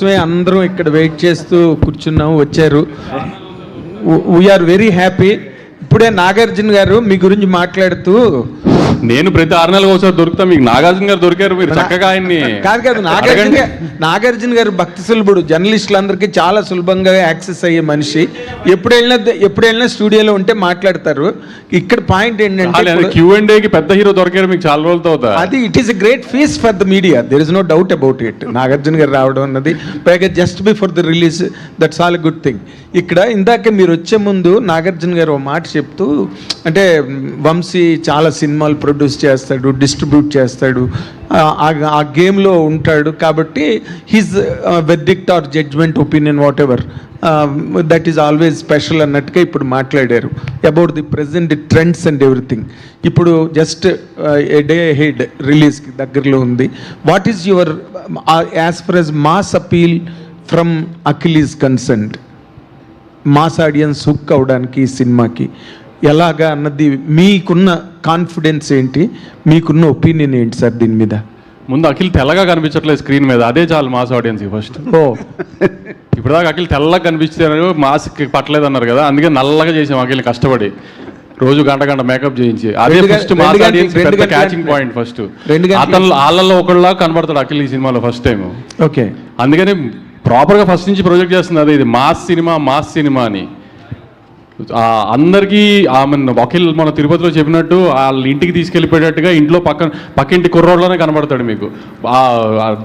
మీకోసమే అందరం ఇక్కడ వెయిట్ చేస్తూ కూర్చున్నాం, వచ్చారు. We are very happy. ఇప్పుడే నాగార్జున గారు మీ గురించి మాట్లాడుతూ, నేను ప్రతి 6 నెలలకు ఒకసారి దొరుకుతా, మీకు నాగార్జున గారు దొరికారు, మీరు చక్కగా ఆయన్ని. కాదు నాగార్జున గారు భక్తి సులభుడు, జర్నలిస్టులందరికీ చాలా సులభంగా యాక్సెస్ అయ్యే మనిషి. ఎప్పుడు వెళ్ళినా స్టూడియోలో ఉంటే మాట్లాడతారు. ఇక్కడ పాయింట్ ఏంటంటే Q&Aకి పెద్ద హీరో దొరికారు మీకు చాలా రోజులతో. అది it is a great feast for the media, there is no doubt about it. Nagarjuna garu రావడం అన్నది, పైగా just before the release, that's all good thing. ఇక్కడ ఇందాక మీరు వచ్చే ముందు నాగార్జున గారు ఒక మాట చెప్తూ, అంటే వంశీ చాలా సినిమాలు ప్రొడ్యూస్ చేస్తాడు, డిస్ట్రిబ్యూట్ చేస్తాడు, ఆ గేమ్లో ఉంటాడు, కాబట్టి his verdict or judgement opinion whatever that is always special అన్నట్టుగా ఇప్పుడు మాట్లాడారు about the present trends and everything. ఇప్పుడు జస్ట్ ఏ డే హెడ్ రిలీజ్కి దగ్గరలో ఉంది. What is your as far as mass appeal from Akhil is concerned? Mass audience hook అవడానికి ఈ సినిమాకి ఎలాగా అన్నది మీకున్న కాన్ఫిడెన్స్ ఏంటి, మీకున్న ఒపీనియన్ ఏంటి సార్ దీని మీద? ముందు అఖిల్ తెల్లగా కనిపించట్లేదు స్క్రీన్ మీద, అదే చాలు మాస్ ఆడియన్స్ ఫస్ట్. ఇప్పుడు దాకా అఖిల్ తెల్లగా కనిపించారు, మాస్క్ పట్టలేదు అన్నారు కదా, అందుకే నల్లగా చేసాం అఖిల్ కష్టపడి, రోజు గంట మేకప్ చేయించి. అదే ఫస్ట్ మాస్ ఆడియన్స్ పెద్ద క్యాచింగ్ పాయింట్. ఫస్ట్ అతను వాళ్ళల్లో ఒకళ్ళ కనబడతాడు అఖిల్ ఈ సినిమాలో ఫస్ట్ టైం. ఓకే, అందుకని ప్రాపర్గా ఫస్ట్ నుంచి ప్రొజెక్ట్ చేస్తుంది అదే, ఇది మాస్ సినిమా అని అందరికీ. అఖిల్ మన తిరుపతిలో చెప్పినట్టు వాళ్ళ ఇంటికి తీసుకెళ్ళిపోయేటట్టుగా ఇంట్లో పక్కింటి కుర్రోడ్లోనే కనబడతాడు మీకు.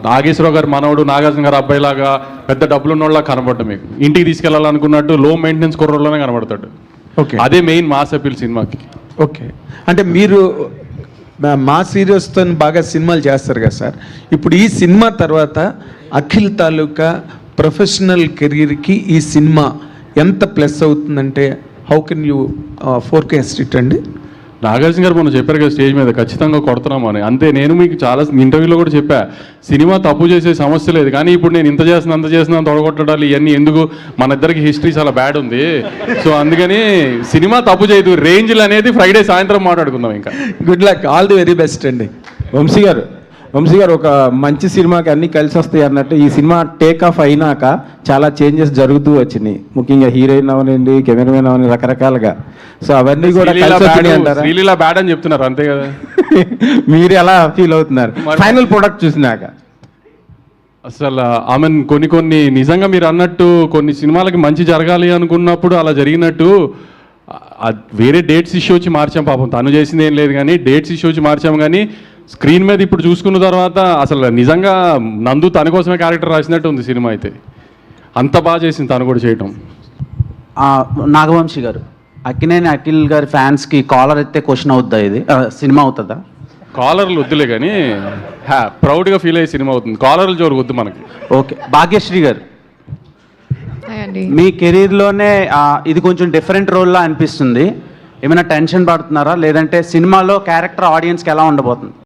నాగేశ్వరరావు గారు మనవడు, నాగార్జున గారు అబ్బాయిలాగా పెద్ద డబ్బులు ఉన్నోళ్ళ కనబడ్డా మీకు. ఇంటికి తీసుకెళ్లాలనుకున్నట్టు లో మెయింటెనెన్స్ కుర్రోడ్లోనే కనబడతాడు. ఓకే, అదే మెయిన్ మాస్ అపీల్ సినిమాకి. ఓకే, అంటే మీరు మాస్ హీరోస్తో బాగా సినిమాలు చేస్తారు కదా సార్. ఇప్పుడు ఈ సినిమా తర్వాత అఖిల్ తాలూకా ప్రొఫెషనల్ కెరీర్కి ఈ సినిమా ఎంత ప్లస్ అవుతుందంటే how can you forecast it అండి? నాగార్జున గారు మనం చెప్పారు కదా స్టేజ్ మీద, ఖచ్చితంగా కొడుతున్నాము అని. అంతే, నేను మీకు చాలా ఇంటర్వ్యూలో కూడా చెప్పా, సినిమా తప్పు చేసే సమస్య లేదు, కానీ ఇప్పుడు నేను ఇంత చేస్తున్నా తొడగొట్టడాలు ఇవన్నీ ఎందుకు, మన ఇద్దరికి హిస్టరీ చాలా బ్యాడ్ ఉంది. సో అందుకని సినిమా తప్పు చేయదు, రేంజ్లు అనేది ఫ్రైడే సాయంత్రం మాట్లాడుకుందాం. ఇంకా good luck, all the very best అండి. వంశీ గారు ఒక మంచి సినిమాకి అన్నీ కలిసి వస్తాయి అన్నట్టు, ఈ సినిమా టేక్ ఆఫ్ అయినాక చాలా చేంజెస్ జరుగుతూ వచ్చినాయి, ముఖ్యంగా హీరోయిన్ అవనండి, కెమెరామెన్ అవని, రకరకాలుగా. సో అవన్నీ కూడా శ్రీలీలా బ్యాడ్ అని చెప్తున్నారు, అంతే కదా. మీరు ఎలా ఫీల్ అవుతున్నారు ఫైనల్ ప్రొడక్ట్ చూసినాక? అసలు ఆమె కొన్ని నిజంగా మీరు అన్నట్టు కొన్ని సినిమాలకి మంచి జరగాలి అనుకున్నప్పుడు అలా జరిగినట్టు వేరే డేట్స్ ఇష్యూ వచ్చి మార్చాం. పాపం తను చేసింది ఏం లేదు, కానీ డేట్స్ ఇష్యూ వచ్చి మార్చాము. కానీ స్క్రీన్ మీద ఇప్పుడు చూసుకున్న తర్వాత అసలు నిజంగా నందు తన కోసమే క్యారెక్టర్ రాసినట్టు ఉంది సినిమా. అయితే అంత బాగా చేసింది తను కూడా చేయటం. నాగవంశీ గారు, అఖిల్ గారి ఫ్యాన్స్కి కాలర్ అయితే క్వశ్చన్ అవుతుందా, ఇది సినిమా అవుతుందా? కాలర్లు వద్దులే, కానీ ప్రౌడ్గా ఫీల్ అయ్యే సినిమా అవుతుంది, కాలర్లు జోరు వద్దు మనకి. ఓకే, భాగ్యశ్రీ గారు, మీ కెరీర్లోనే ఇది కొంచెం డిఫరెంట్ రోల్లా అనిపిస్తుంది, ఏమైనా టెన్షన్ పడుతున్నారా, లేదంటే సినిమాలో క్యారెక్టర్ ఆడియన్స్కి ఎలా ఉండబోతుంది?